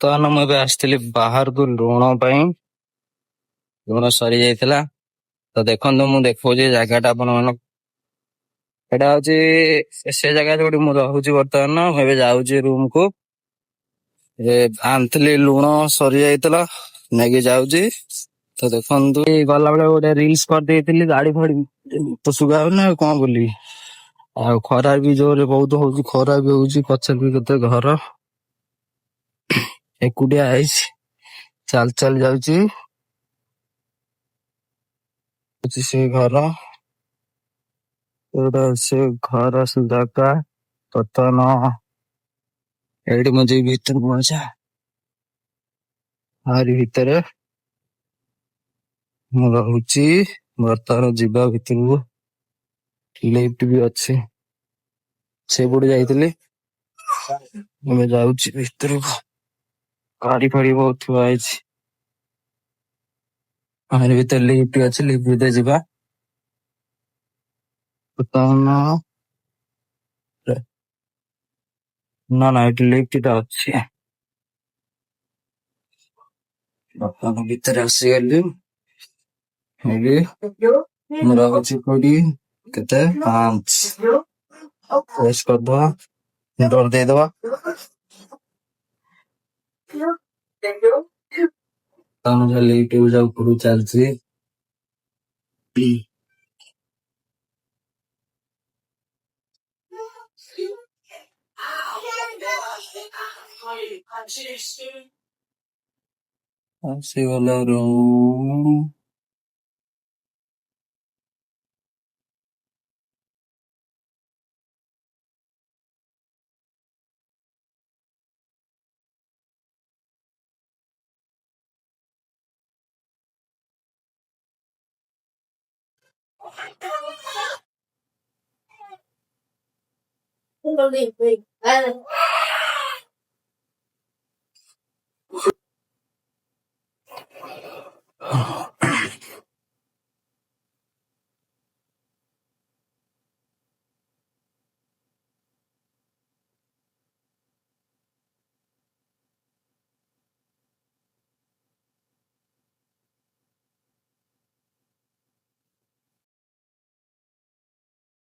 ବର୍ତ୍ତମାନ ମୁଁ ଏବେ ଆସିଥିଲି ବାହାରକୁ ଲୁଣ ପାଇଁ। ଲୁଣ ସରି ଯାଇଥିଲା ତ ଦେଖନ୍ତୁ ମୁଁ ଦେଖଉଛି ଜାଗାଟା ଆପଣ ମାନଙ୍କୁ। ଏଇଟା ହଉଛି ସେ ଜାଗା ଯୋଉଠି ମୁଁ ରହୁଛି ବର୍ତ୍ତମାନ। ମୁଁ ଏବେ ଯାଉଛି ରୁମକୁ। ଆଣିଥିଲି ଲୁଣ ସରି ଯାଇଥିଲା ନେଇକି ଯାଉଛି। ତ ଦେଖନ୍ତୁ ଗଲାବେଳେ ଗୋଟେ ରିଲ୍ସ କରିଦେଇଥିଲି ଗାଡି ଫାଡି ତ ସୁଗା ହଉନି ଆଉ କଣ ବୋଲି। ଆଉ ଖରା ବି ଜୋରରେ ବହୁତ ହଉଛି, ଖରା ବି ହଉଛି, ପଛରେ ବି କେତେ ଘର। ଏକୁଟିଆ ଆଇଛି, ଚାଲି ଚାଲି ଯାଉଛି। ସେ ଘର ଏଇଟା, ସେ ଘର ସେ ଜାଗା। ବର୍ତ୍ତମାନ ଏଇଠି ମୁଁ ଯିବି ଭିତରକୁ, ମଜା ଆହୁରି ଭିତରେ ମୁଁ ରହୁଛି। ବର୍ତ୍ତମାନ ଯିବା ଭିତରକୁ, ଲିଫ୍ଟ ବି ଅଛି। ସେପଟେ ଯାଇଥିଲି, ଏବେ ଯାଉଛି ଭିତରକୁ। ଗାଡି ଫାଡି ବହୁତ ଥୁଆ ହେଇଛି। ଆହୁରି ଭିତରେ ଲିଫ୍ଟ ଅଛି, ଲିଫ୍ଟ ଭିତରେ ଯିବା। ବର୍ତ୍ତମାନ ନା ନା ଏଠି ଲିଫ୍ଟ ଅଛି। ବର୍ତ୍ତମାନ ଭିତରେ ଆସିଗଲି। ମୁଁ ରହୁଛି କୋଉଠି, କେତେ 5 ପ୍ରେସ୍ କରିଦବା, ଡୋର ଦେଇଦବା। ଲିଫ୍ଟ ଯାଉ ଉପରକୁ ଚାଲିଛି। ଆସିଗଲା ରୁମ୍।